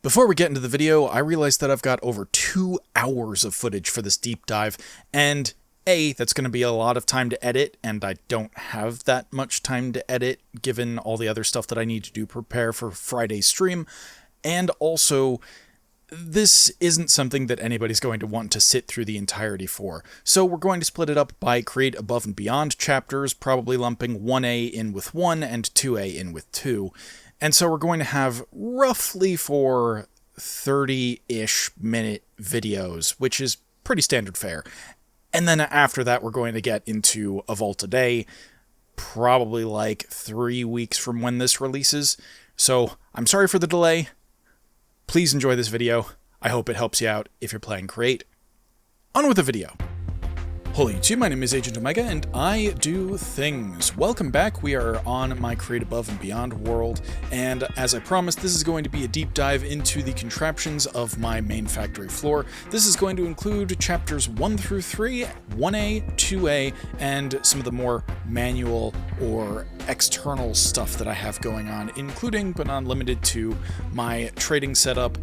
Before we get into the video, I realized that I've got over 2 hours of footage for this deep dive, and that's going to be a lot of time to edit, and I don't have that much time to edit, given all the other stuff that I need to do prepare for Friday's stream, and also, this isn't something that anybody's going to want to sit through the entirety for. So we're going to split it up by create above and beyond chapters, probably lumping 1A in with 1 and 2A in with 2. And so we're going to have roughly 30-ish minute videos, which is pretty standard fare. And then after that, we're going to get into a Vault a day, probably like 3 weeks from when this releases. So I'm sorry for the delay. Please enjoy this video. I hope it helps you out if you're playing Create. On with the video. Hello YouTube, my name is Agent Omega, and I do things. Welcome back. We are on my Create Above and Beyond world, and as I promised, this is going to be a deep dive into the contraptions of my main factory floor. This is going to include chapters 1 through 3, 1A, 2A, and some of the more manual or external stuff that I have going on, including but not limited to my trading setup,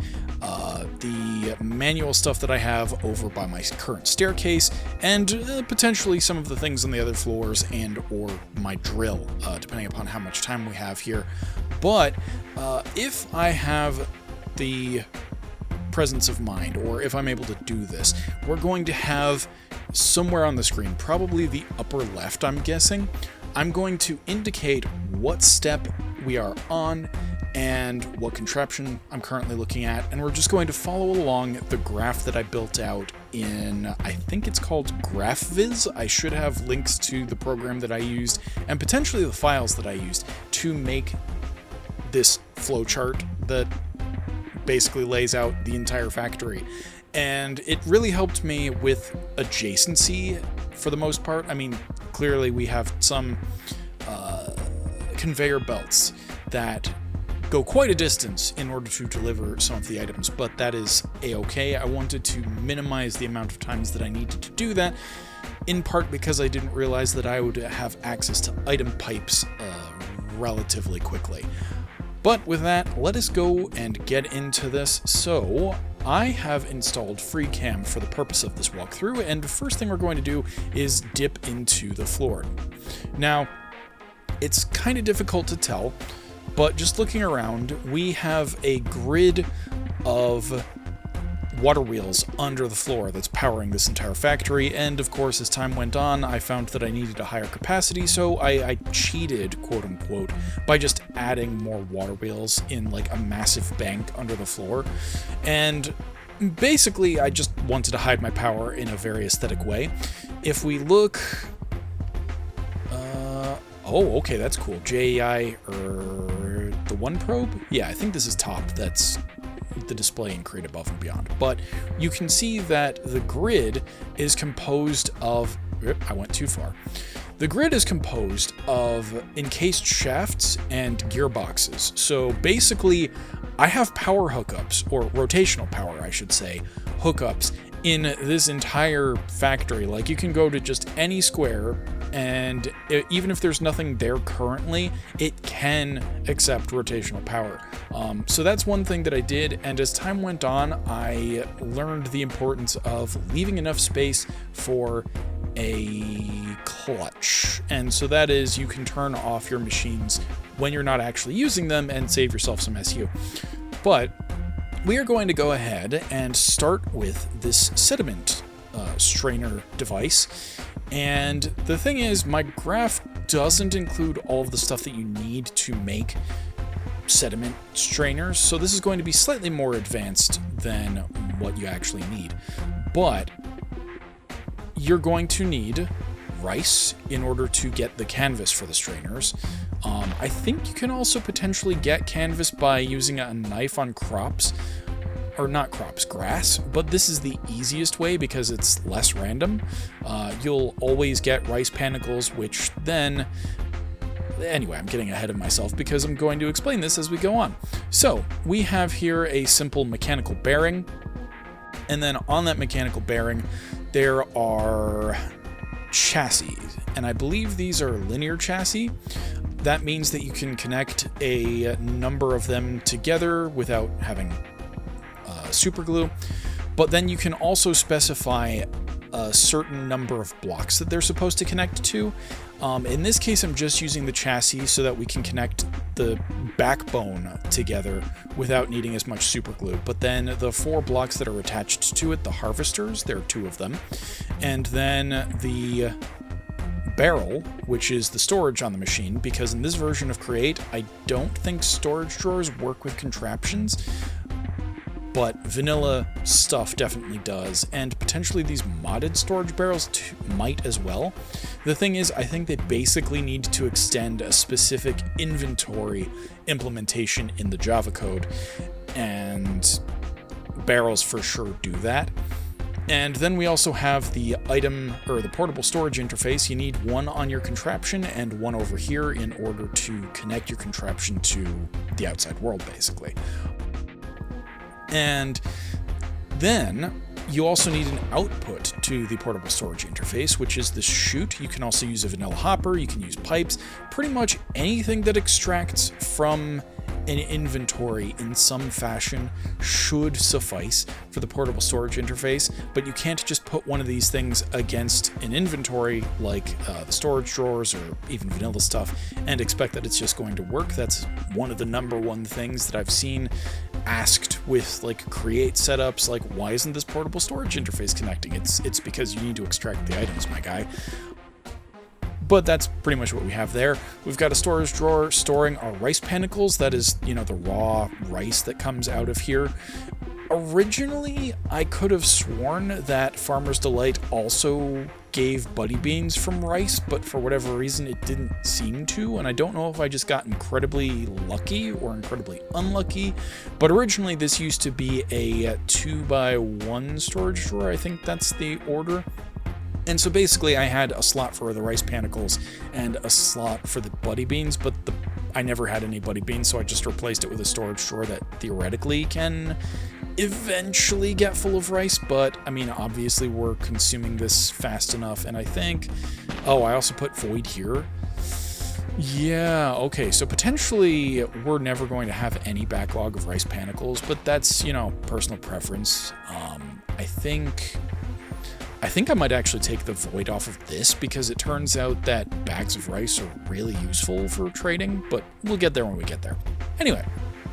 the manual stuff that I have over by my current staircase, and potentially some of the things on the other floors and or my drill, depending upon how much time we have here. But if I have the presence of mind, or if I'm able to do this, we're going to have somewhere on the screen, probably the upper left, I'm guessing, I'm going to indicate what step we are on and what contraption I'm currently looking at, and we're just going to follow along the graph that I built out in, I think it's called GraphViz. I should have links to the program that I used, and potentially the files that I used to make this flowchart that basically lays out the entire factory. And it really helped me with adjacency for the most part. I mean, clearly we have some conveyor belts that go quite a distance in order to deliver some of the items, but that is a-okay. I wanted to minimize the amount of times that I needed to do that, in part because I didn't realize that I would have access to item pipes relatively quickly. But with that, let us go and get into this. So I have installed FreeCam for the purpose of this walkthrough, and the first thing we're going to do is dip into the floor. Now, it's kind of difficult to tell, but just looking around, we have a grid of water wheels under the floor that's powering this entire factory, and of course, as time went on, I found that I needed a higher capacity, so I cheated, quote-unquote, by just adding more water wheels in like a massive bank under the floor, and basically, I just wanted to hide my power in a very aesthetic way. If we look... oh, okay, that's cool. JEI, the one probe? Yeah, I think this is top. That's the display in Create Above and Beyond. But you can see that the grid is composed of... I went too far. The grid is composed of encased shafts and gearboxes. So basically, I have power hookups, or rotational power, I should say, hookups in this entire factory. Like, you can go to just any square, and even if there's nothing there currently, it can accept rotational power. So that's one thing that I did, and as time went on, I learned the importance of leaving enough space for a clutch. And so that is, you can turn off your machines when you're not actually using them and save yourself some SU. But we are going to go ahead and start with this sediment strainer device. And the thing is, my graph doesn't include all of the stuff that you need to make sediment strainers, so this is going to be slightly more advanced than what you actually need. But you're going to need rice in order to get the canvas for the strainers. I think you can also potentially get canvas by using a knife on crops, or not crops, grass, but this is the easiest way because it's less random. You'll always get rice panicles, which then... Anyway, I'm getting ahead of myself because I'm going to explain this as we go on. So, we have here a simple mechanical bearing, and then on that mechanical bearing, there are chassis, and I believe these are linear chassis. That means that you can connect a number of them together without having super glue. But then you can also specify a certain number of blocks that they're supposed to connect to. In this case, I'm just using the chassis so that we can connect the backbone together without needing as much super glue. But then the 4 blocks that are attached to it, the harvesters, there are 2 of them. And then the barrel, which is the storage on the machine, because in this version of Create, I don't think storage drawers work with contraptions, but vanilla stuff definitely does, and potentially these modded storage barrels might as well. The thing is, I think they basically need to extend a specific inventory implementation in the Java code, and barrels for sure do that. And then we also have the item, or the portable storage interface. You need one on your contraption and one over here in order to connect your contraption to the outside world, basically. And then you also need an output to the portable storage interface, which is the chute. You can also use a vanilla hopper, you can use pipes, pretty much anything that extracts from an inventory in some fashion should suffice for the portable storage interface, but you can't just put one of these things against an inventory like the storage drawers or even vanilla stuff and expect that it's just going to work. That's one of the #1 things that I've seen asked with like Create setups, like, why isn't this portable storage interface connecting? It's because you need to extract the items, my guy. But that's pretty much what we have there. We've got a storage drawer storing our rice panicles. That is, you know, the raw rice that comes out of here. Originally, I could have sworn that Farmer's Delight also gave buddy beans from rice, but for whatever reason, it didn't seem to, and I don't know if I just got incredibly lucky or incredibly unlucky, but originally this used to be a 2x1 storage drawer. I think that's the order. And so basically I had a slot for the rice panicles and a slot for the buddy beans, but I never had any buddy beans, so I just replaced it with a storage drawer that theoretically can eventually get full of rice, but I mean, obviously we're consuming this fast enough, and I think, oh, I also put void here. Yeah, okay, so potentially we're never going to have any backlog of rice panicles, but that's, you know, personal preference. I think I might actually take the void off of this, because it turns out that bags of rice are really useful for trading, but we'll get there when we get there. Anyway,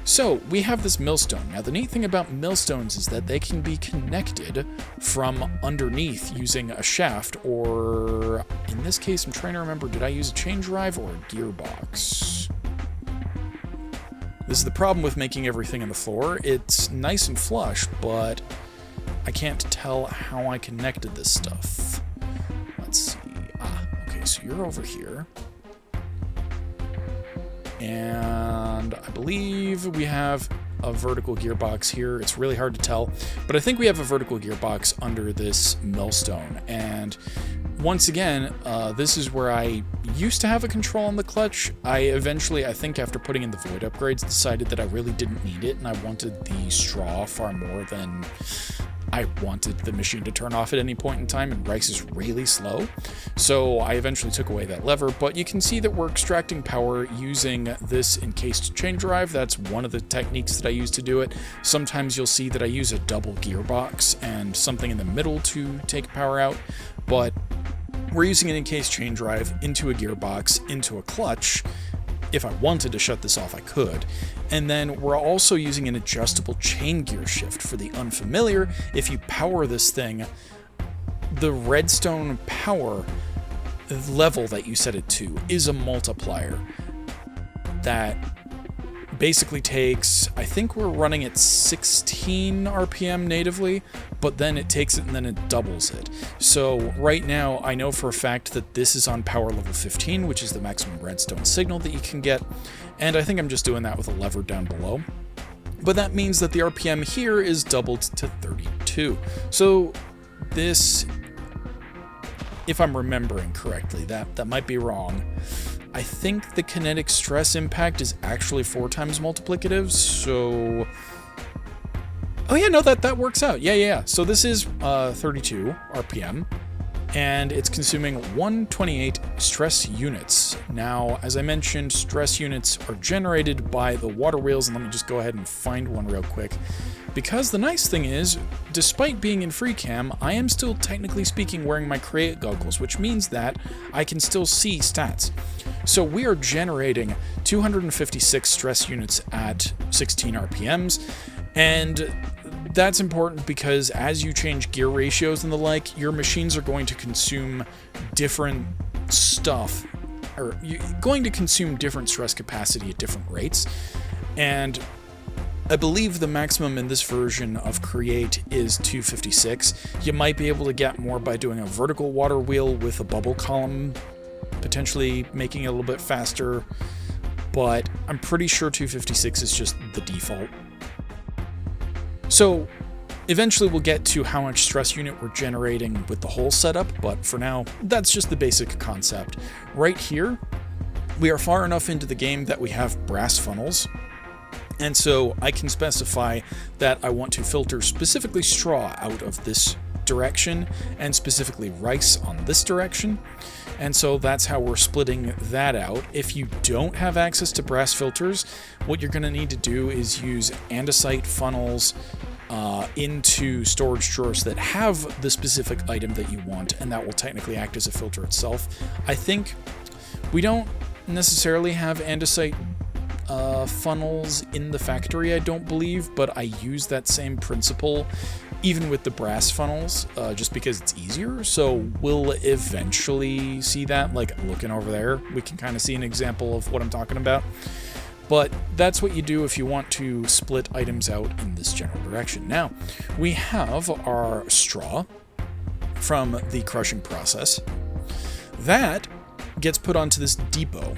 so we have this millstone. Now the neat thing about millstones is that they can be connected from underneath using a shaft, or in this case, I'm trying to remember, did I use a chain drive or a gearbox? This is the problem with making everything on the floor. It's nice and flush, but I can't tell how I connected this stuff. Let's see. Okay, so you're over here. And I believe we have a vertical gearbox here. It's really hard to tell, but I think we have a vertical gearbox under this millstone. And once again, this is where I used to have a control on the clutch. I eventually, I think after putting in the void upgrades, decided that I really didn't need it, and I wanted the straw far more than I wanted the machine to turn off at any point in time, and rice is really slow. So I eventually took away that lever, but you can see that we're extracting power using this encased chain drive. That's one of the techniques that I use to do it. Sometimes you'll see that I use a double gearbox and something in the middle to take power out, but we're using an encased chain drive into a gearbox, into a clutch. If I wanted to shut this off, I could. And then we're also using an adjustable chain gear shift. For the unfamiliar, if you power this thing, the redstone power level that you set it to is a multiplier that basically takes, I think we're running at 16 RPM natively, but then it takes it and then it doubles it. So right now, I know for a fact that this is on power level 15, which is the maximum redstone signal that you can get, and I think I'm just doing that with a lever down below. But that means that the RPM here is doubled to 32. So this, if I'm remembering correctly, that might be wrong. I think the kinetic stress impact is actually 4 times multiplicative, so... Oh yeah, no, that works out. Yeah. So this is 32 RPM, and it's consuming 128 stress units. Now, as I mentioned, stress units are generated by the water wheels, and let me just go ahead and find one real quick. Because the nice thing is, despite being in free cam, I am still technically speaking wearing my Create goggles, which means that I can still see stats. So we are generating 256 stress units at 16 RPMs, and that's important because as you change gear ratios and the like, your machines are going to consume different stuff, or you're going to consume different stress capacity at different rates. And I believe the maximum in this version of Create is 256. You might be able to get more by doing a vertical water wheel with a bubble column, potentially making it a little bit faster, but I'm pretty sure 256 is just the default. So eventually we'll get to how much stress unit we're generating with the whole setup, but for now, that's just the basic concept. Right here, we are far enough into the game that we have brass funnels, and so I can specify that I want to filter specifically straw out of this direction and specifically rice on this direction. And so that's how we're splitting that out. If you don't have access to brass filters, what you're going to need to do is use andesite funnels into storage drawers that have the specific item that you want, and that will technically act as a filter itself. I think we don't necessarily have andesite funnels in the factory, I don't believe, but I use that same principle even with the brass funnels, just because it's easier. So we'll eventually see that, like looking over there, we can kind of see an example of what I'm talking about. But that's what you do if you want to split items out in this general direction. Now, we have our straw from the crushing process. That gets put onto this depot.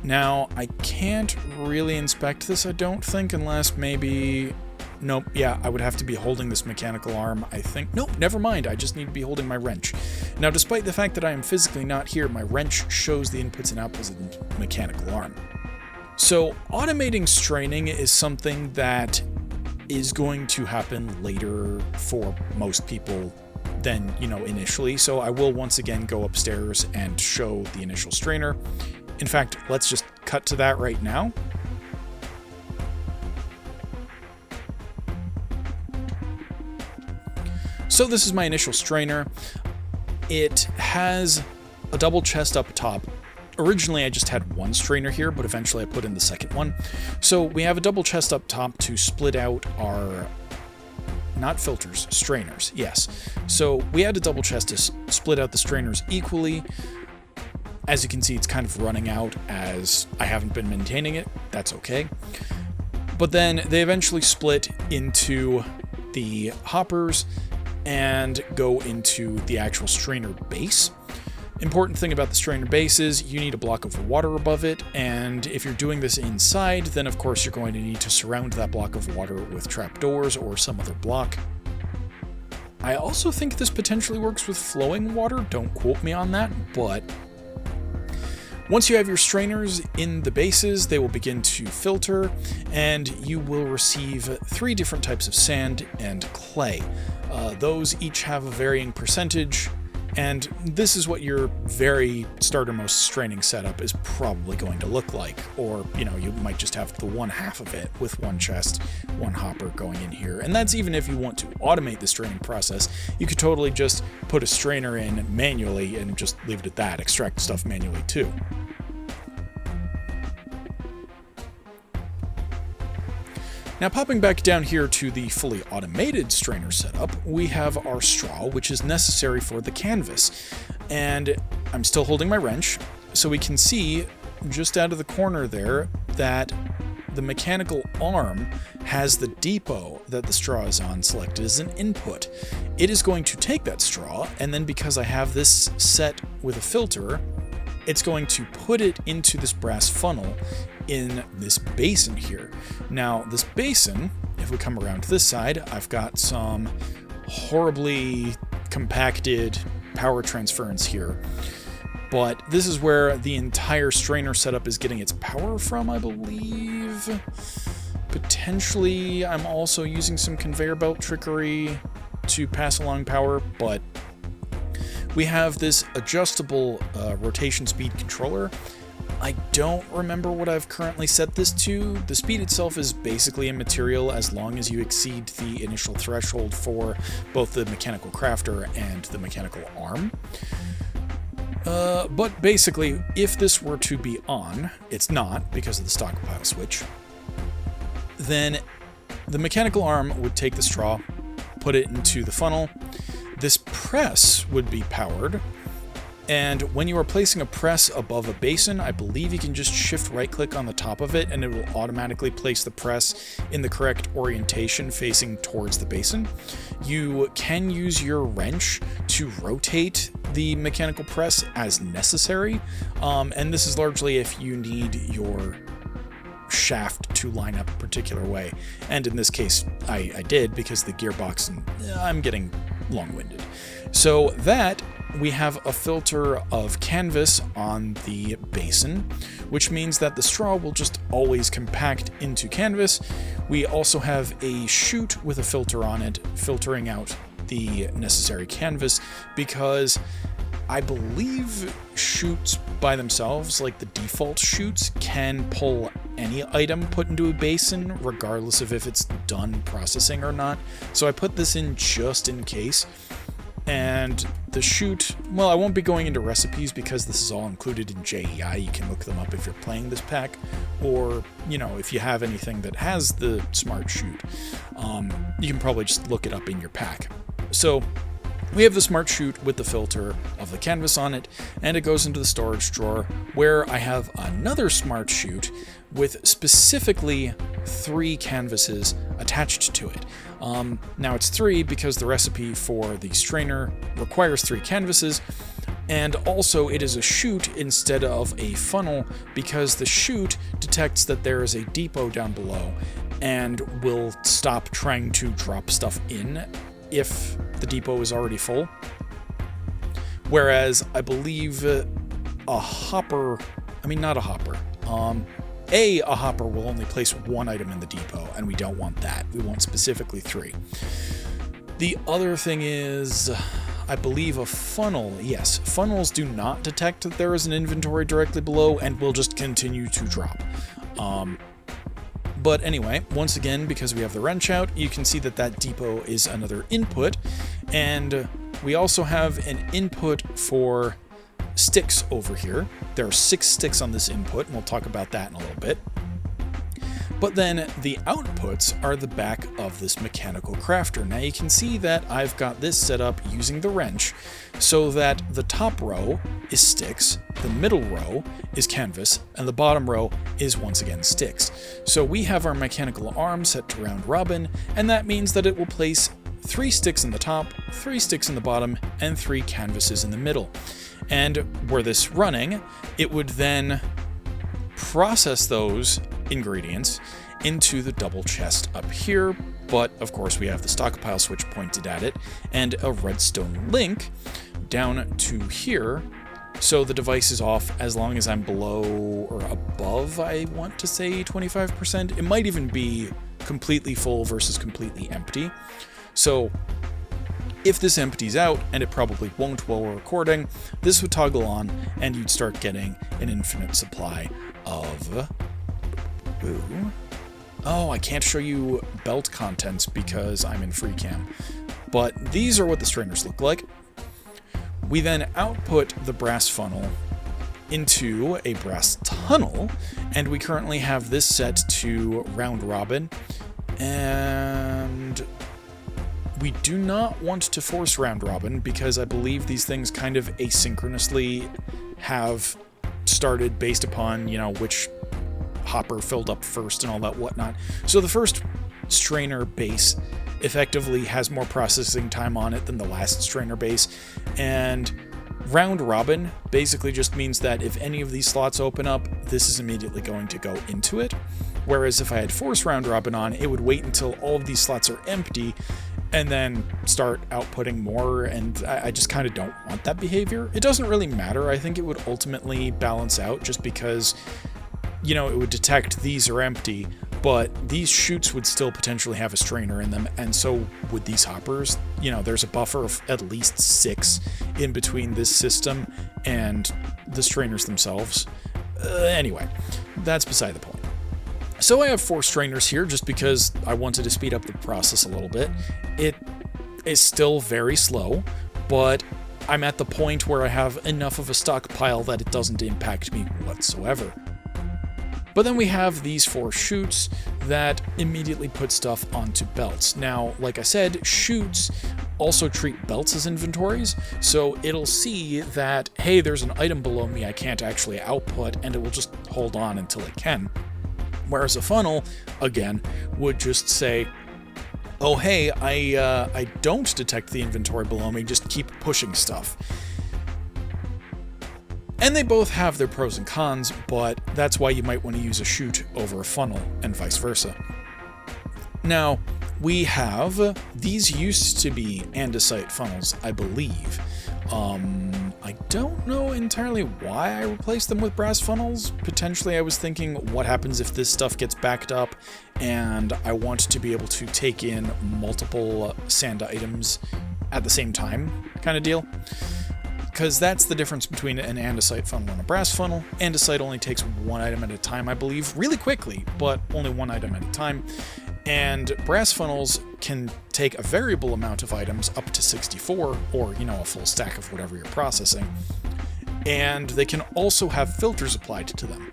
Now, I can't really inspect this, I don't think, unless maybe... Nope, yeah, I would have to be holding this mechanical arm, I think. Nope, never mind, I just need to be holding my wrench. Now, despite the fact that I am physically not here, my wrench shows the inputs and outputs of the mechanical arm. So, automating straining is something that is going to happen later for most people than, initially. So I will once again go upstairs and show the initial strainer. In fact, let's just cut to that right now. So this is my initial strainer. It has a double chest up top. Originally I just had one strainer here, but eventually I put in the second one. So we have a double chest up top to split out our, not filters, strainers, yes. So we had a double chest to split out the strainers equally. As you can see, it's kind of running out as I haven't been maintaining it. That's okay. But then they eventually split into the hoppers and go into the actual strainer base. Important thing about the strainer base is you need a block of water above it, and if you're doing this inside, then of course you're going to need to surround that block of water with trapdoors or some other block. I also think this potentially works with flowing water, don't quote me on that, but once you have your strainers in the bases, they will begin to filter, and you will receive 3 different types of sand and clay. Those each have a varying percentage, and this is what your very startermost straining setup is probably going to look like. Or, you might just have the one half of it with one chest, one hopper going in here. And that's even if you want to automate the straining process. You could totally just put a strainer in manually and just leave it at that, extract stuff manually too. Now, popping back down here to the fully automated strainer setup, we have our straw, which is necessary for the canvas. And I'm still holding my wrench, so we can see just out of the corner there that the mechanical arm has the depot that the straw is on selected as an input. It is going to take that straw, and then because I have this set with a filter, it's going to put it into this brass funnel in this basin here. Now, this basin, if we come around to this side, I've got some horribly compacted power transference here. But this is where the entire strainer setup is getting its power from, I believe. Potentially, I'm also using some conveyor belt trickery to pass along power, but we have this adjustable rotation speed controller. I don't remember what I've currently set this to. The speed itself is basically immaterial as long as you exceed the initial threshold for both the mechanical crafter and the mechanical arm. But basically, if this were to be on, it's not because of the stockpile switch, then the mechanical arm would take the straw, put it into the funnel. This press would be powered. And when you are placing a press above a basin, I believe you can just shift right click on the top of it and it will automatically place the press in the correct orientation facing towards the basin. You can use your wrench to rotate the mechanical press as necessary. And this is largely if you need your shaft to line up a particular way. And in this case, I did because the gearbox, and I'm getting long-winded. So that we have a filter of canvas on the basin, which means that the straw will just always compact into canvas. We also have a chute with a filter on it, filtering out the necessary canvas, because I believe chutes by themselves, like the default chutes, can pull any item put into a basin, regardless of if it's done processing or not. So I put this in just in case. And the chute, well, I won't be going into recipes because this is all included in JEI. You can look them up if you're playing this pack, or, you know, if you have anything that has the smart chute, you can probably just look it up in your pack. So we have the smart chute with the filter of the canvas on it, and it goes into the storage drawer, where I have another smart chute with specifically 3 canvases attached to it. Now it's 3 because the recipe for the strainer requires 3 canvases, and also it is a chute instead of a funnel because the chute detects that there is a depot down below and will stop trying to drop stuff in if the depot is already full. Whereas I believe a hopper will only place 1 item in the depot, and we don't want that. We want specifically 3. The other thing is, I believe a funnel. Yes, funnels do not detect that there is an inventory directly below and will just continue to drop. But anyway, once again, because we have the wrench out, you can see that that depot is another input, and we also have an input for sticks over here. There are 6 sticks on this input, and we'll talk about that in a little bit. But then the outputs are the back of this mechanical crafter. Now you can see that I've got this set up using the wrench so that the top row is sticks, the middle row is canvas, and the bottom row is once again sticks. So we have our mechanical arm set to round robin, and that means that it will place 3 sticks in the top, 3 sticks in the bottom, and 3 canvases in the middle. And were this running, it would then process those ingredients into the double chest up here, but of course we have the stockpile switch pointed at it and a redstone link down to here, so the device is off as long as I'm below or above, I want to say 25%. It might even be completely full versus completely empty. So if this empties out, and it probably won't while we're recording, this would toggle on and you'd start getting an infinite supply of... Oh, I can't show you belt contents because I'm in free cam. But these are what the strainers look like. We then output the brass funnel into a brass tunnel, and we currently have this set to round robin, and we do not want to force round robin because I believe these things kind of asynchronously have started based upon, you know, which hopper filled up first and all that whatnot. So the first strainer base effectively has more processing time on it than the last strainer base, and round robin basically just means that if any of these slots open up, this is immediately going to go into it. Whereas if I had force round robin on, it would wait until all of these slots are empty and then start outputting more, and I just kind of don't want that behavior. It doesn't really matter. I think it would ultimately balance out just because, you know, it would detect these are empty, but these chutes would still potentially have a strainer in them, and so would these hoppers. You know, there's a buffer of at least 6 in between this system and the strainers themselves. Anyway, that's beside the point. So I have 4 strainers here just because I wanted to speed up the process a little bit. It is still very slow, but I'm at the point where I have enough of a stockpile that it doesn't impact me whatsoever. But then we have these 4 chutes that immediately put stuff onto belts. Now, like I said, chutes also treat belts as inventories, so it'll see that, hey, there's an item below me I can't actually output, and it will just hold on until it can. Whereas a funnel, again, would just say, oh hey, I don't detect the inventory below me, just keep pushing stuff. And they both have their pros and cons, but that's why you might want to use a chute over a funnel, and vice versa. Now, we have, these used to be andesite funnels, I believe. I don't know entirely why I replaced them with brass funnels. Potentially I was thinking, what happens if this stuff gets backed up and I want to be able to take in multiple sand items at the same time, kind of deal. Because that's the difference between an andesite funnel and a brass funnel. Andesite only takes 1 item at a time, I believe, really quickly, but only 1 item at a time. And brass funnels can take a variable amount of items, up to 64, or, you know, a full stack of whatever you're processing. And they can also have filters applied to them.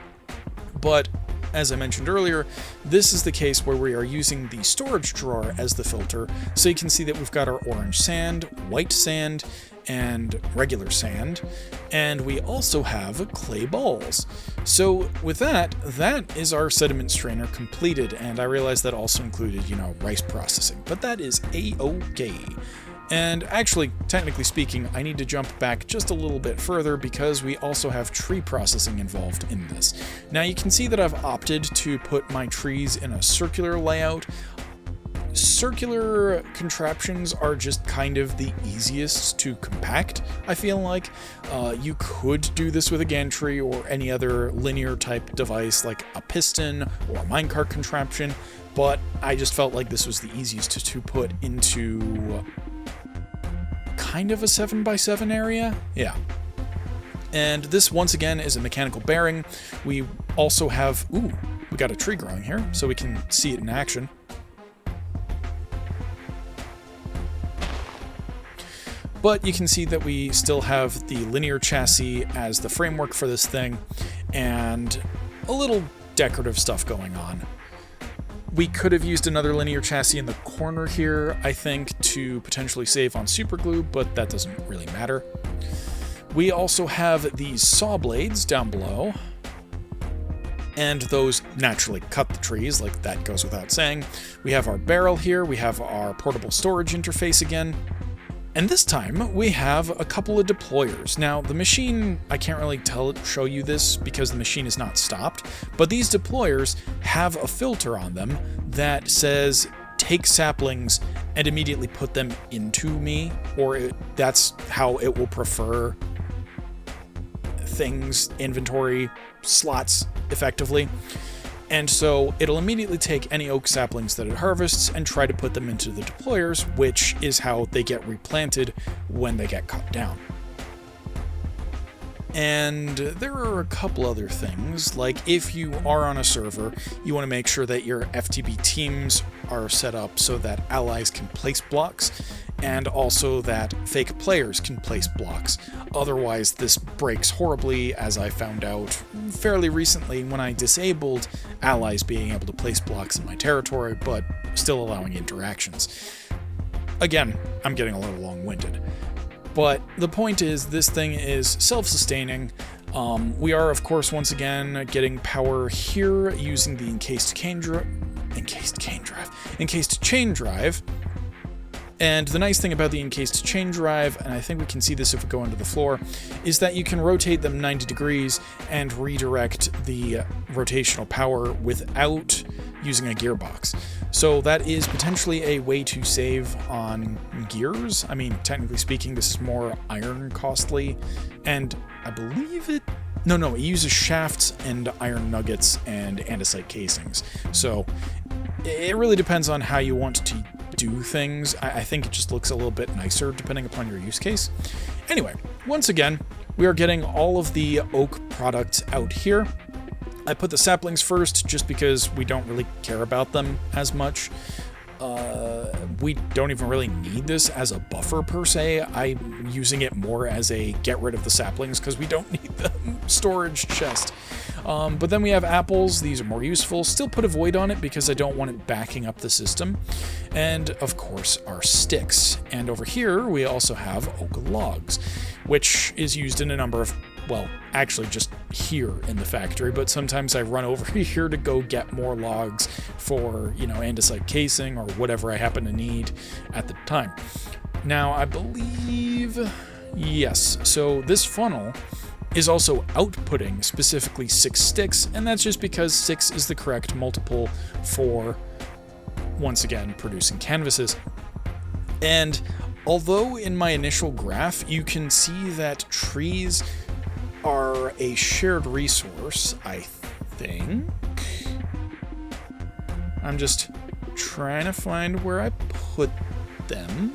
But, as I mentioned earlier, this is the case where we are using the storage drawer as the filter, so you can see that we've got our orange sand, white sand, and regular sand, and we also have clay balls. So with that is our sediment strainer completed, and I realized that also included, you know, rice processing, but that is a-okay. And actually, technically speaking, I need to jump back just a little bit further because we also have tree processing involved in this. Now you can see that I've opted to put my trees in a circular layout. Circular contraptions are just kind of the easiest to compact, I feel like. You could do this with a gantry or any other linear type device like a piston or a minecart contraption, but I just felt like this was the easiest to put into kind of a 7x7 area. Yeah. And this, once again, is a mechanical bearing. We also have, we got a tree growing here, so we can see it in action. But you can see that we still have the linear chassis as the framework for this thing, and a little decorative stuff going on. We could have used another linear chassis in the corner here, I think, to potentially save on super glue, but that doesn't really matter. We also have these saw blades down below, and those naturally cut the trees, like that goes without saying. We have our barrel here, we have our portable storage interface again. And this time, we have a couple of deployers. Now, the machine, I can't really show you this because the machine is not stopped, but these deployers have a filter on them that says, take saplings and immediately put them into me, or that's how it will prefer things, inventory, slots, effectively. And so it'll immediately take any oak saplings that it harvests and try to put them into the deployers, which is how they get replanted when they get cut down. And there are a couple other things, like if you are on a server, you want to make sure that your FTB teams are set up so that allies can place blocks, and also that fake players can place blocks. Otherwise, this breaks horribly, as I found out fairly recently when I disabled allies being able to place blocks in my territory, but still allowing interactions. Again, I'm getting a little long-winded. But the point is, this thing is self-sustaining. We are, of course, once again, getting power here using the encased chain drive. And the nice thing about the encased chain drive, and I think we can see this if we go into the floor, is that you can rotate them 90 degrees and redirect the rotational power without using a gearbox. So that is potentially a way to save on gears. I mean, technically speaking, this is more iron costly, and I believe it... No, it uses shafts and iron nuggets and andesite casings. So it really depends on how you want to do things. I think it just looks a little bit nicer depending upon your use case. Anyway, once again, we are getting all of the oak products out here. I put the saplings first just because we don't really care about them as much. We don't even really need this as a buffer per se. I'm using it more as a get rid of the saplings because we don't need the storage chest. But then we have apples. These are more useful. Still put a void on it because I don't want it backing up the system. And of course our sticks. And over here we also have oak logs, which is used in a number of, well, actually just here in the factory, but sometimes I run over here to go get more logs for, you know, andesite casing or whatever I happen to need at the time. Now, I believe, yes, so this funnel is also outputting specifically 6 sticks, and that's just because 6 is the correct multiple for, once again, producing canvases. And although in my initial graph you can see that trees are a shared resource, I think. I'm just trying to find where I put them.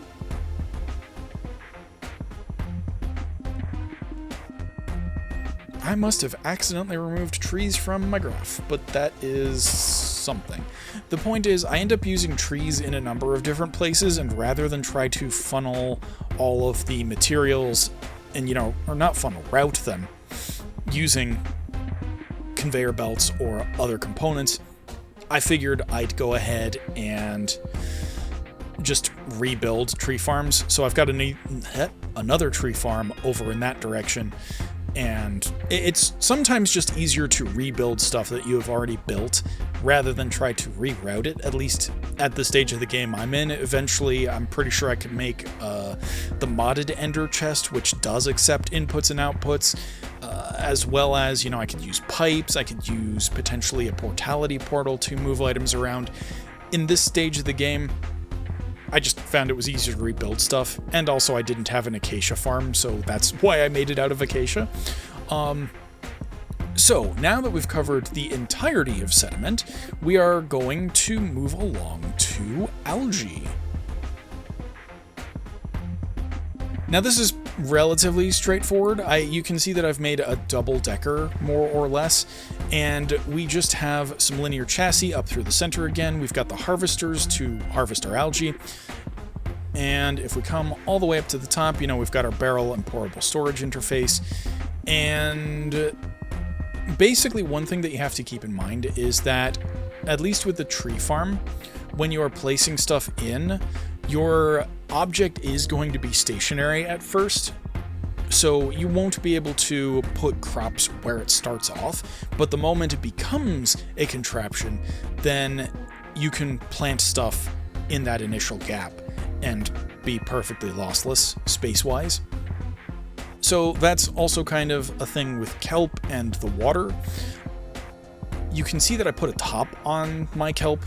I must have accidentally removed trees from my graph, but that is something. The point is, I end up using trees in a number of different places, and rather than try to funnel all of the materials and, you know, or not funnel, route them using conveyor belts or other components, I figured I'd go ahead and just rebuild tree farms. So I've got another tree farm over in that direction, and it's sometimes just easier to rebuild stuff that you have already built rather than try to reroute it, at least at the stage of the game I'm in. Eventually, I'm pretty sure I could make the modded ender chest, which does accept inputs and outputs, as well as, you know, I could use pipes, I could use potentially a portality portal to move items around. In this stage of the game, I just found it was easier to rebuild stuff, and also I didn't have an acacia farm, so that's why I made it out of acacia. So, now that we've covered the entirety of sediment, we are going to move along to algae. Now this is relatively straightforward. You can see that I've made a double-decker, more or less, and we just have some linear chassis up through the center again. We've got the harvesters to harvest our algae, and if we come all the way up to the top, you know, we've got our barrel and pourable storage interface, and basically one thing that you have to keep in mind is that, at least with the tree farm, when you are placing stuff in, your object is going to be stationary at first, so you won't be able to put crops where it starts off, but the moment it becomes a contraption, then you can plant stuff in that initial gap and be perfectly lossless space-wise. So that's also kind of a thing with kelp and the water. You can see that I put a top on my kelp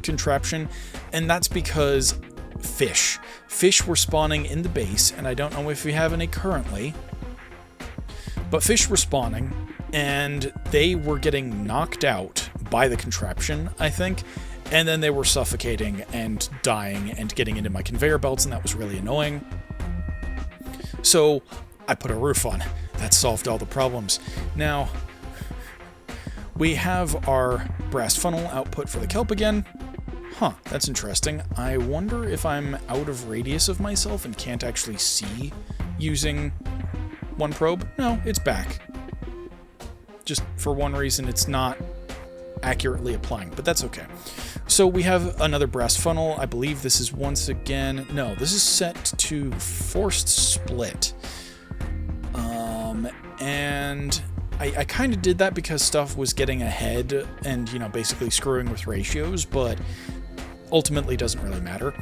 contraption, and that's because fish were spawning in the base, and I don't know if we have any currently, but fish were spawning, and they were getting knocked out by the contraption, I think, and then they were suffocating and dying and getting into my conveyor belts, and that was really annoying. So I put a roof on. That solved all the problems. Now, we have our brass funnel output for the kelp again. Huh, that's interesting. I wonder if I'm out of radius of myself and can't actually see using one probe. No, it's back. Just for one reason, it's not accurately applying, but that's okay. So we have another brass funnel. I believe this is once again... No, this is set to forced split. And I kind of did that because stuff was getting ahead and, you know, basically screwing with ratios, but ultimately doesn't really matter.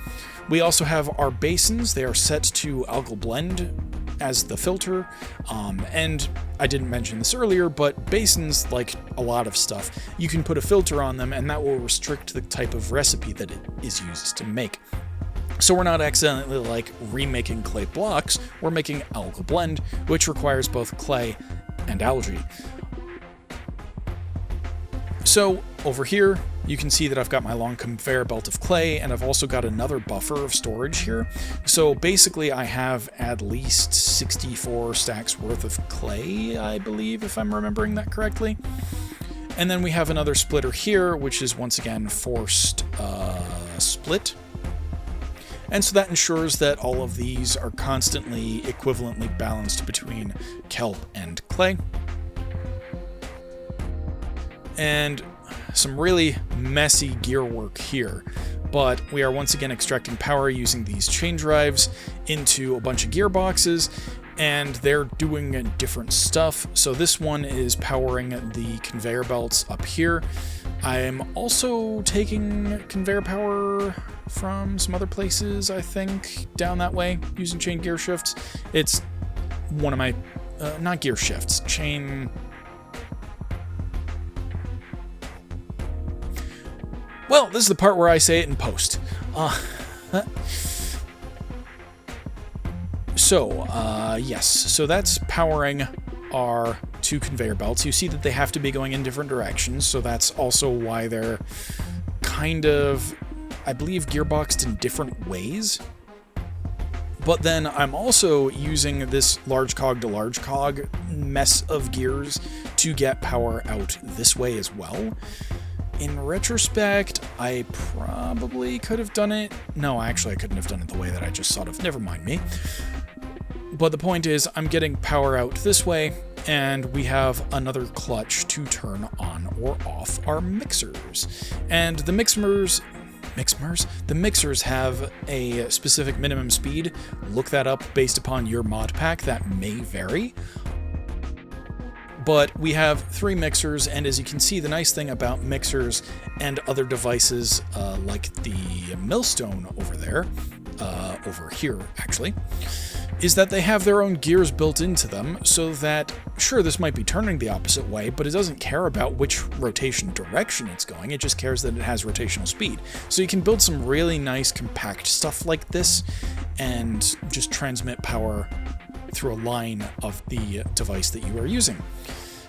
We also have our basins. They are set to Algal Blend as the filter, and I didn't mention this earlier, but basins, like a lot of stuff, you can put a filter on them and that will restrict the type of recipe that it is used to make. So we're not accidentally like remaking clay blocks, we're making Algal Blend, which requires both clay and algae. So over here, you can see that I've got my long conveyor belt of clay, and I've also got another buffer of storage here. So basically I have at least 64 stacks worth of clay, I believe, if I'm remembering that correctly. And then we have another splitter here, which is once again forced split. And so that ensures that all of these are constantly equivalently balanced between kelp and clay. And some really messy gear work here, but we are once again extracting power using these chain drives into a bunch of gearboxes, and they're doing different stuff. So this one is powering the conveyor belts up here. I am also taking conveyor power from some other places, I think, down that way, using chain gear shifts. It's one of my, not gear shifts, chain... Well, this is the part where I say it in post. Yes, so that's powering our two conveyor belts. You see that they have to be going in different directions, so that's also why they're kind of, I believe, gearboxed in different ways. But then I'm also using this large cog to large cog mess of gears to get power out this way as well. In retrospect, I probably could have done it. No, actually, I couldn't have done it the way that I just thought of. Never mind me. But the point is, I'm getting power out this way, and we have another clutch to turn on or off our mixers. And the mixers have a specific minimum speed. Look that up based upon your mod pack. That may vary. But we have 3 mixers, and as you can see, the nice thing about mixers and other devices like the millstone over there, over here actually, is that they have their own gears built into them, so that, sure, this might be turning the opposite way, but it doesn't care about which rotation direction it's going, it just cares that it has rotational speed. So you can build some really nice compact stuff like this, and just transmit power through a line of the device that you are using.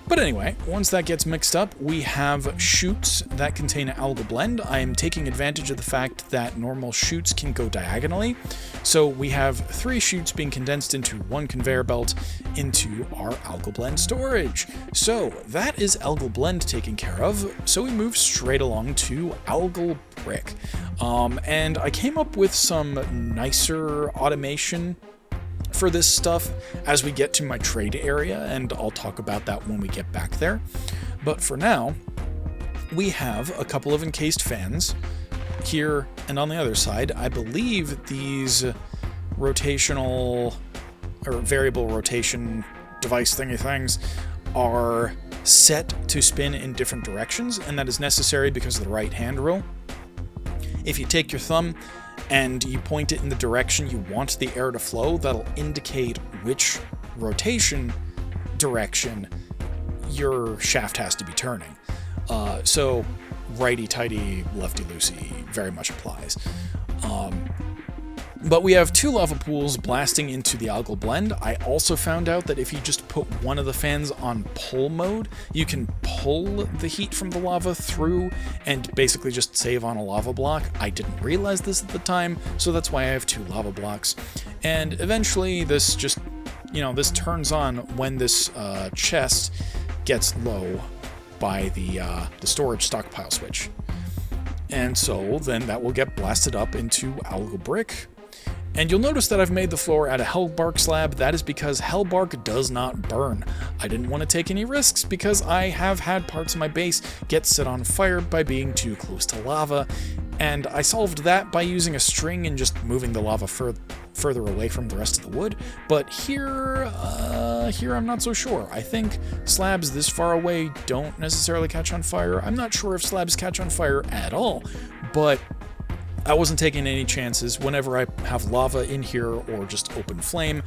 But anyway, once that gets mixed up, we have chutes that contain Algal Blend. I am taking advantage of the fact that normal chutes can go diagonally. So we have 3 chutes being condensed into 1 conveyor belt into our Algal Blend storage. So that is Algal Blend taken care of. So we move straight along to Algal Brick. And I came up with some nicer automation for this stuff as we get to my trade area, and I'll talk about that when we get back there. But for now, we have a couple of encased fans here and on the other side. I believe these rotational or variable rotation device thingy things are set to spin in different directions, and that is necessary because of the right hand rule. If you take your thumb and you point it in the direction you want the air to flow, that'll indicate which rotation direction your shaft has to be turning. So righty-tighty, lefty-loosey very much applies. But we have 2 lava pools blasting into the Algal Blend. I also found out that if you just put one of the fans on pull mode, you can pull the heat from the lava through and basically just save on a lava block. I didn't realize this at the time, so that's why I have 2 lava blocks. And eventually this just, this turns on when this chest gets low by the storage stockpile switch. And so then that will get blasted up into Algal Brick. And you'll notice that I've made the floor out of hellbark slab. That is because hellbark does not burn. I didn't want to take any risks because I have had parts of my base get set on fire by being too close to lava, and I solved that by using a string and just moving the lava further away from the rest of the wood. But here I'm not so sure. I think slabs this far away don't necessarily catch on fire. I'm not sure if slabs catch on fire at all, but I wasn't taking any chances. Whenever I have lava in here or just open flame,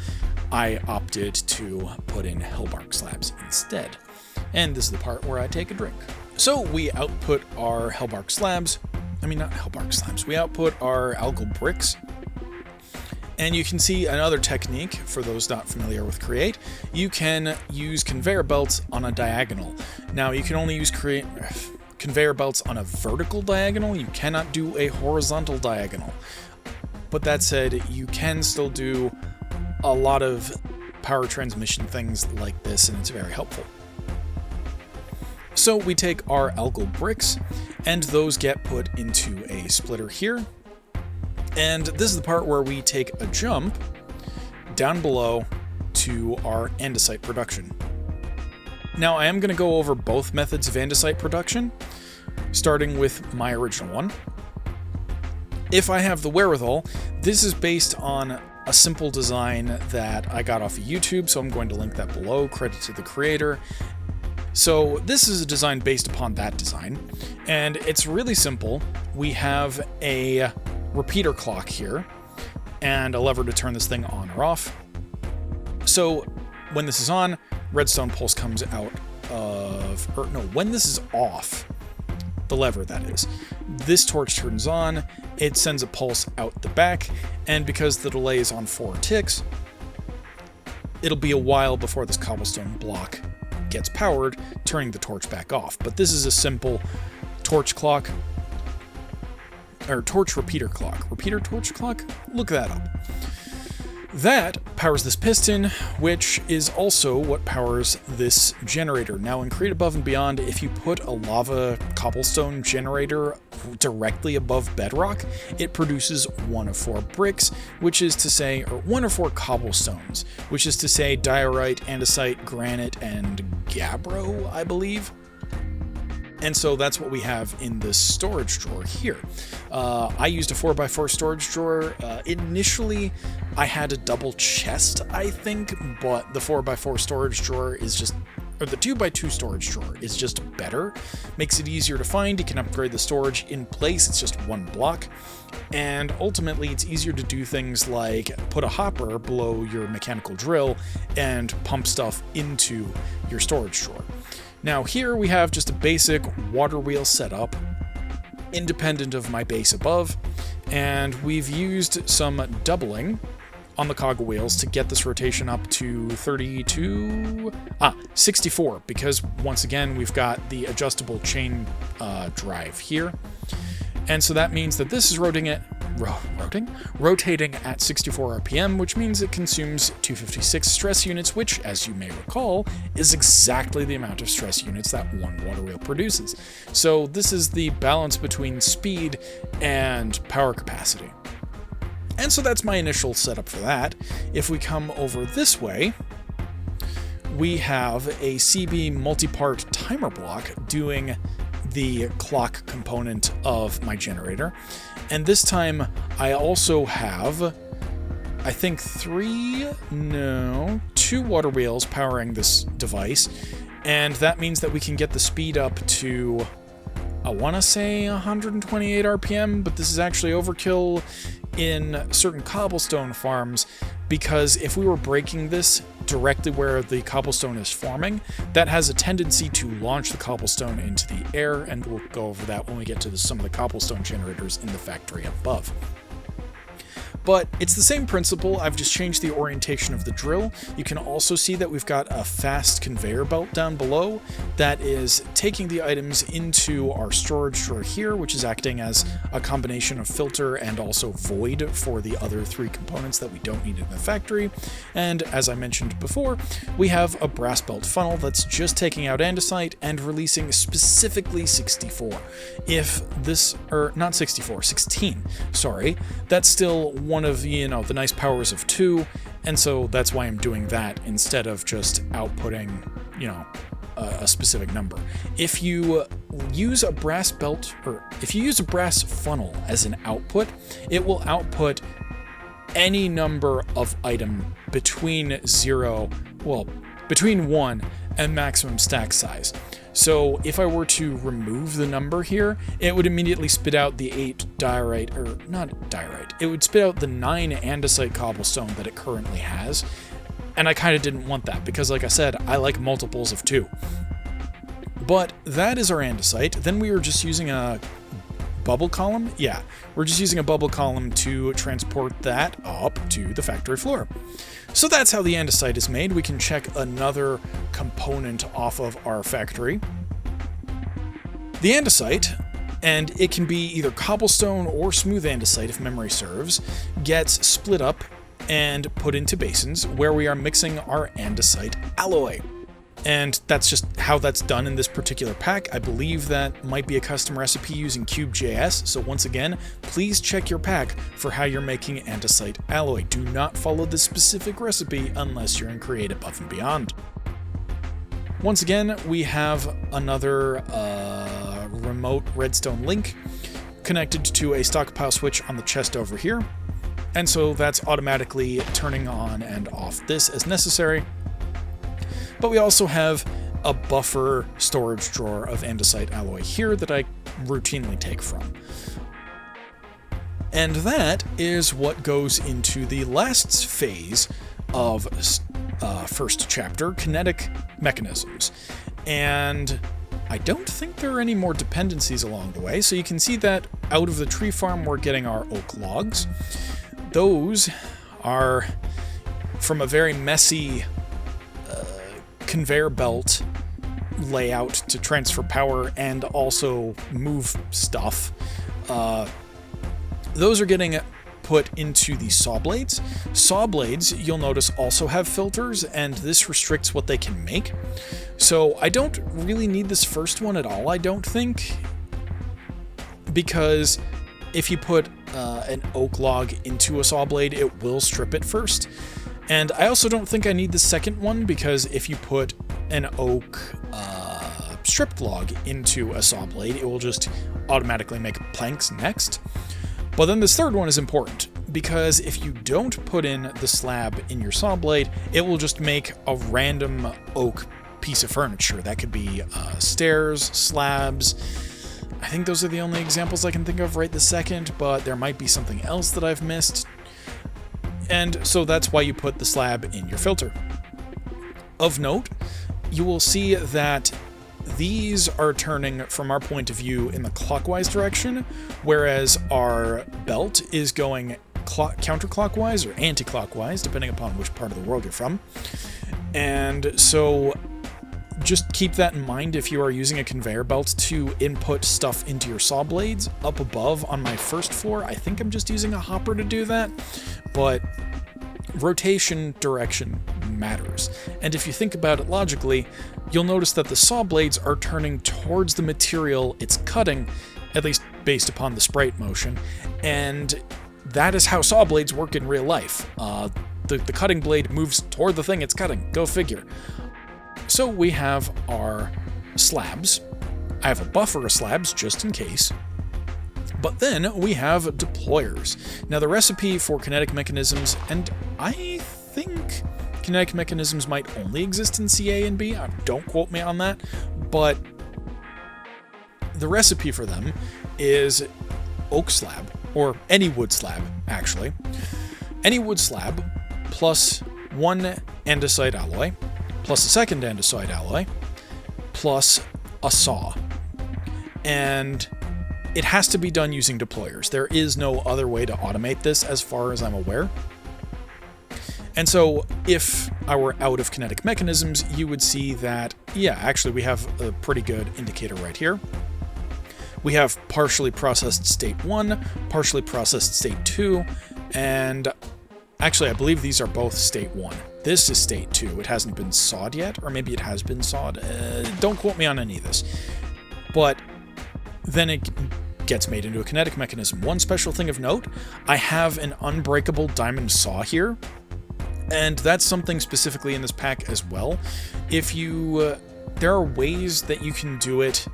I opted to put in hellbark slabs instead. And this is the part where I take a drink. So we output our hellbark slabs. I mean, not hellbark slabs. We output our algal bricks. And you can see another technique, for those not familiar with Create, you can use conveyor belts on a diagonal. Now, you can only use conveyor belts on a vertical diagonal. You cannot do a horizontal diagonal. But that said, you can still do a lot of power transmission things like this, and it's very helpful. So we take our algal bricks, and those get put into a splitter here. And this is the part where we take a jump down below to our andesite production. Now, I am going to go over both methods of andesite production, starting with my original one. If I have the wherewithal, this is based on a simple design that I got off of YouTube, so I'm going to link that below. Credit to the creator. So this is a design based upon that design, and it's really simple. We have a repeater clock here, and a lever to turn this thing on or off. So when this is on, redstone pulse comes out of, or no, when this is off, the lever that is, this torch turns on, it sends a pulse out the back, and because the delay is on 4 ticks, it'll be a while before this cobblestone block gets powered, turning the torch back off. But this is a simple torch clock, or torch repeater clock. Repeater torch clock? Look that up. That powers this piston, which is also what powers this generator. Now, in Create Above and Beyond, if you put a lava cobblestone generator directly above bedrock, it produces 1 of 4 bricks, which is to say, or 1 of 4 cobblestones, which is to say diorite, andesite, granite, and gabbro, I believe. And so that's what we have in this storage drawer here. I used a 4x4 storage drawer. Initially, I had a double chest, I think, but the 4x4 storage drawer is just, or the 2x2 storage drawer is just better. Makes it easier to find. You can upgrade the storage in place. It's just 1 block. And ultimately, it's easier to do things like put a hopper below your mechanical drill and pump stuff into your storage drawer. Now here we have just a basic water wheel setup, independent of my base above, and we've used some doubling on the cog wheels to get this rotation up to 64, because once again we've got the adjustable chain drive here. And so that means that this is rotating at 64 RPM, which means it consumes 256 stress units, which, as you may recall, is exactly the amount of stress units that 1 water wheel produces. So this is the balance between speed and power capacity. And so that's my initial setup for that. If we come over this way, we have a CB multi-part timer block doing the clock component of my generator. And this time I also have, I think 2 water wheels powering this device. And that means that we can get the speed up to, I want to say 128 RPM, but this is actually overkill in certain cobblestone farms, because if we were breaking this directly where the cobblestone is forming, that has a tendency to launch the cobblestone into the air, and we'll go over that when we get to some of the cobblestone generators in the factory above. But it's the same principle. I've just changed the orientation of the drill. You can also see that we've got a fast conveyor belt down below that is taking the items into our storage drawer here, which is acting as a combination of filter and also void for the other 3 components that we don't need in the factory. And as I mentioned before, we have a brass belt funnel that's just taking out andesite and releasing specifically 64. If this, or not 64, 16, sorry, that's still one of, the nice powers of 2, and so that's why I'm doing that instead of just outputting, a specific number. If you use a brass belt, or if you use a brass funnel as an output, it will output any number of item between 1 and maximum stack size. So if I were to remove the number here, it would immediately spit out the 8 diorite, or not diorite, it would spit out the 9 andesite cobblestone that it currently has. And I kind of didn't want that because, like I said, I like multiples of 2. But that is our andesite. Then we were just using a bubble column. Yeah, we're just using a bubble column to transport that up to the factory floor. So that's how the andesite is made. We can check another component off of our factory. The andesite, and it can be either cobblestone or smooth andesite if memory serves, gets split up and put into basins where we are mixing our andesite alloy. And that's just how that's done in this particular pack. I believe that might be a custom recipe using Cube.js, so once again, please check your pack for how you're making andesite alloy. Do not follow this specific recipe unless you're in Create Above and Beyond. Once again, we have another remote redstone link connected to a stockpile switch on the chest over here, and so that's automatically turning on and off this as necessary. But we also have a buffer storage drawer of andesite alloy here that I routinely take from. And that is what goes into the last phase of first chapter, Kinetic Mechanisms. And I don't think there are any more dependencies along the way, so you can see that out of the tree farm we're getting our oak logs. Those are from a very messy conveyor belt layout to transfer power and also move stuff. Those are getting put into the saw blades. Saw blades, you'll notice, also have filters, and this restricts what they can make. So I don't really need this first one at all, I don't think, because if you put an oak log into a saw blade, it will strip it first. And I also don't think I need the second one, because if you put an oak stripped log into a saw blade, it will just automatically make planks next. But then this third one is important, because if you don't put in the slab in your saw blade, it will just make a random oak piece of furniture. That could be stairs, slabs. I think those are the only examples I can think of right this second, but there might be something else that I've missed. And so that's why you put the slab in your filter. Of note, you will see that these are turning from our point of view in the clockwise direction, whereas our belt is going counterclockwise or anti-clockwise, depending upon which part of the world you're from. And so just keep that in mind if you are using a conveyor belt to input stuff into your saw blades. Up above on my first floor, I think I'm just using a hopper to do that, but rotation direction matters. And if you think about it logically, you'll notice that the saw blades are turning towards the material it's cutting, at least based upon the sprite motion, and that is how saw blades work in real life. The cutting blade moves toward the thing it's cutting. Go figure. So we have our slabs. I have a buffer of slabs just in case. But then we have deployers. Now the recipe for Kinetic Mechanisms, and I think Kinetic Mechanisms might only exist in CA&B, don't quote me on that, but the recipe for them is oak slab, or any wood slab, actually. Any wood slab plus 1 andesite alloy, plus a second andesite alloy, plus a saw. And it has to be done using deployers. There is no other way to automate this as far as I'm aware. And so if I were out of Kinetic Mechanisms, you would see that, yeah, actually we have a pretty good indicator right here. We have partially processed state 1, partially processed state 2, and actually I believe these are both state 1. This is state 2. It hasn't been sawed yet, or maybe it has been sawed. Don't quote me on any of this. But then it gets made into a kinetic mechanism. One special thing of note, I have an unbreakable diamond saw here, and that's something specifically in this pack as well. If you, there are ways that you can do it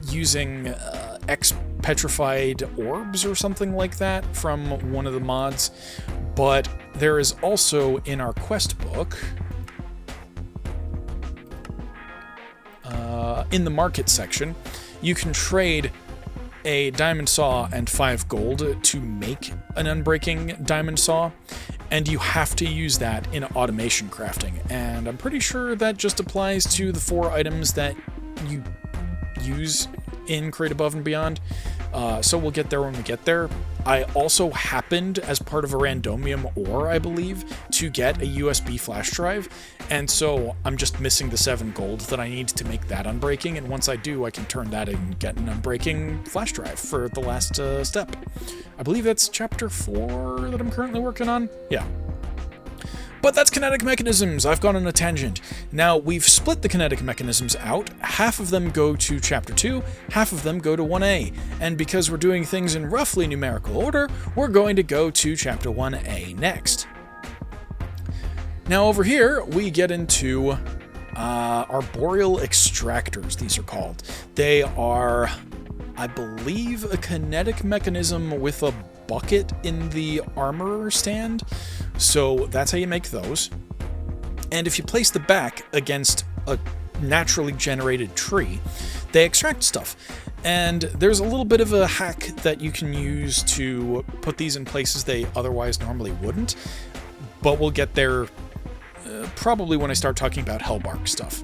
using X-petrified orbs or something like that from one of the mods, but there is also in our quest book, in the market section, you can trade a diamond saw and 5 gold to make an unbreaking diamond saw, and you have to use that in automation crafting. And I'm pretty sure that just applies to the 4 items that you use in Create Above and Beyond. So we'll get there when we get there. I also happened, as part of a randomium ore, I believe, to get a USB flash drive, and so I'm just missing the 7 gold that I need to make that unbreaking, and once I do, I can turn that in and get an unbreaking flash drive for the last step. I believe that's chapter 4 that I'm currently working on? Yeah. But that's Kinetic Mechanisms. I've gone on a tangent. Now, we've split the Kinetic Mechanisms out. Half of them go to Chapter 2, half of them go to 1A. And because we're doing things in roughly numerical order, we're going to go to Chapter 1A next. Now, over here, we get into arboreal extractors, these are called. They are, I believe, a kinetic mechanism with a bucket in the armor stand. So that's how you make those. And if you place the back against a naturally generated tree, they extract stuff. And there's a little bit of a hack that you can use to put these in places they otherwise normally wouldn't. But we'll get there probably when I start talking about hellbark stuff.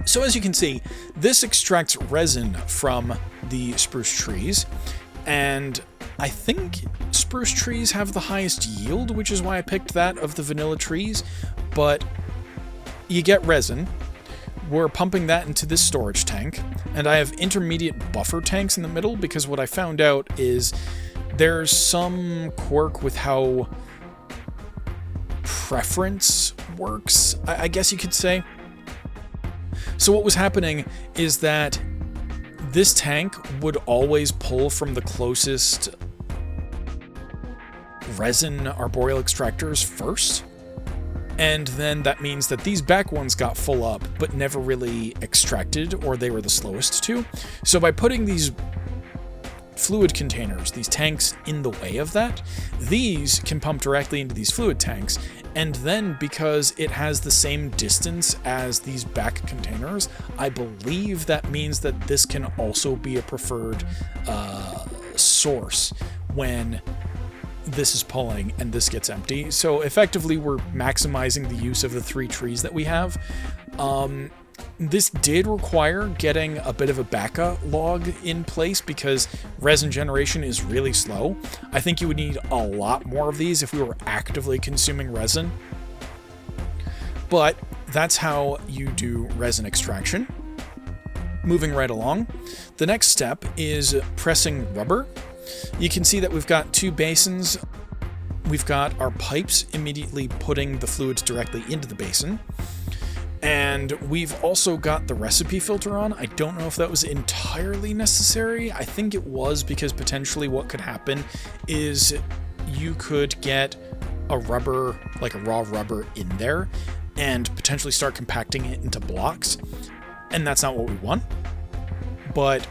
So as you can see, this extracts resin from the spruce trees, and I think spruce trees have the highest yield, which is why I picked that of the vanilla trees, but you get resin. We're pumping that into this storage tank, and I have intermediate buffer tanks in the middle because what I found out is there's some quirk with how preference works, I guess you could say. So what was happening is that this tank would always pull from the closest resin arboreal extractors first, and then that means that these back ones got full up but never really extracted, or they were the slowest to. So by putting these fluid containers, these tanks, in the way of that, these can pump directly into these fluid tanks, and then because it has the same distance as these back containers, I believe that means that this can also be a preferred source when this is pulling and this gets empty. So effectively we're maximizing the use of the 3 trees that we have. This did require getting a bit of a backlog in place because resin generation is really slow. I think you would need a lot more of these if we were actively consuming resin. But that's how you do resin extraction. Moving right along, the next step is pressing rubber. You can see that we've got 2 basins. We've got our pipes immediately putting the fluids directly into the basin. And we've also got the recipe filter on. I don't know if that was entirely necessary. I think it was, because potentially what could happen is you could get a rubber, like a raw rubber, in there and potentially start compacting it into blocks. And that's not what we want. But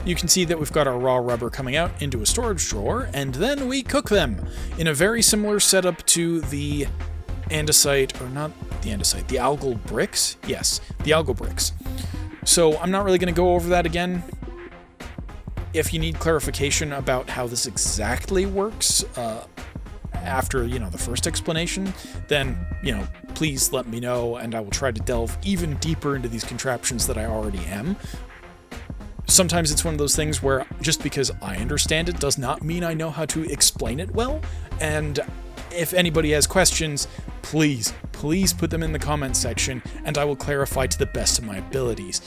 you can see that we've got our raw rubber coming out into a storage drawer, and then we cook them in a very similar setup to the andesite, or not the andesite, the Algal Bricks? Yes, the Algal Bricks. So I'm not really going to go over that again. If you need clarification about how this exactly works after, the first explanation, then, please let me know, and I will try to delve even deeper into these contraptions that I already am. Sometimes it's one of those things where just because I understand it does not mean I know how to explain it well, and if anybody has questions, please put them in the comments section, and I will clarify to the best of my abilities.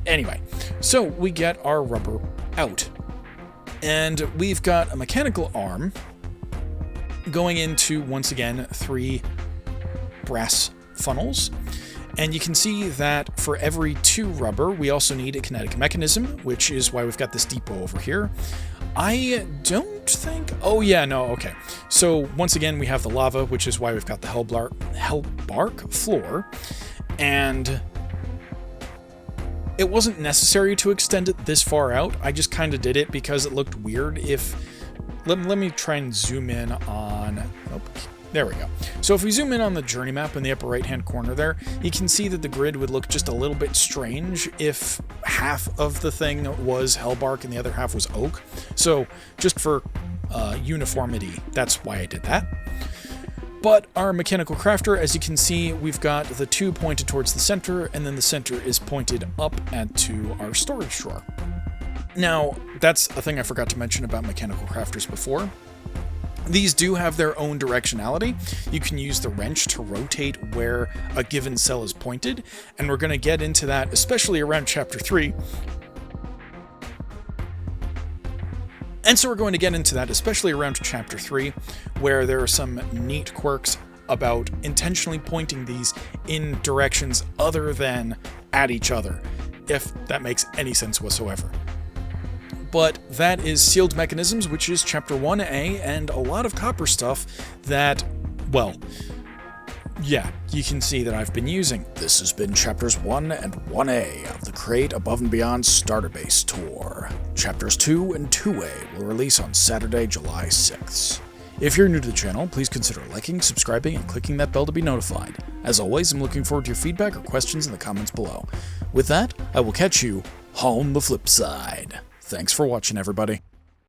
Anyway, so we get our rubber out, and we've got a mechanical arm going into, once again, 3 brass funnels. And you can see that for every 2 rubber, we also need a kinetic mechanism, which is why we've got this depot over here. I don't think... Oh, yeah, no, okay. So, once again, we have the lava, which is why we've got the hellbark floor. And it wasn't necessary to extend it this far out. I just kind of did it because it looked weird if... Let me try and zoom in on... Oh, There we go. So if we zoom in on the journey map in the upper right-hand corner there, you can see that the grid would look just a little bit strange if half of the thing was hellbark and the other half was oak. So just for uniformity, that's why I did that. But our mechanical crafter, as you can see, we've got the two pointed towards the center, and then the center is pointed up to our storage drawer. Now, that's a thing I forgot to mention about mechanical crafters before. These do have their own directionality. You can use the wrench to rotate where a given cell is pointed, and we're going to get into that, especially around Chapter 3. And so we're going to get into that, especially around Chapter 3, where there are some neat quirks about intentionally pointing these in directions other than at each other, if that makes any sense whatsoever. But that is Sealed Mechanisms, which is Chapter 1A, and a lot of copper stuff that, well, yeah, you can see that I've been using. This has been Chapters 1 and 1A of the Create Above and Beyond Starter Base Tour. Chapters 2 and 2A will release on Saturday, July 6th. If you're new to the channel, please consider liking, subscribing, and clicking that bell to be notified. As always, I'm looking forward to your feedback or questions in the comments below. With that, I will catch you on the flip side. Thanks for watching, everybody.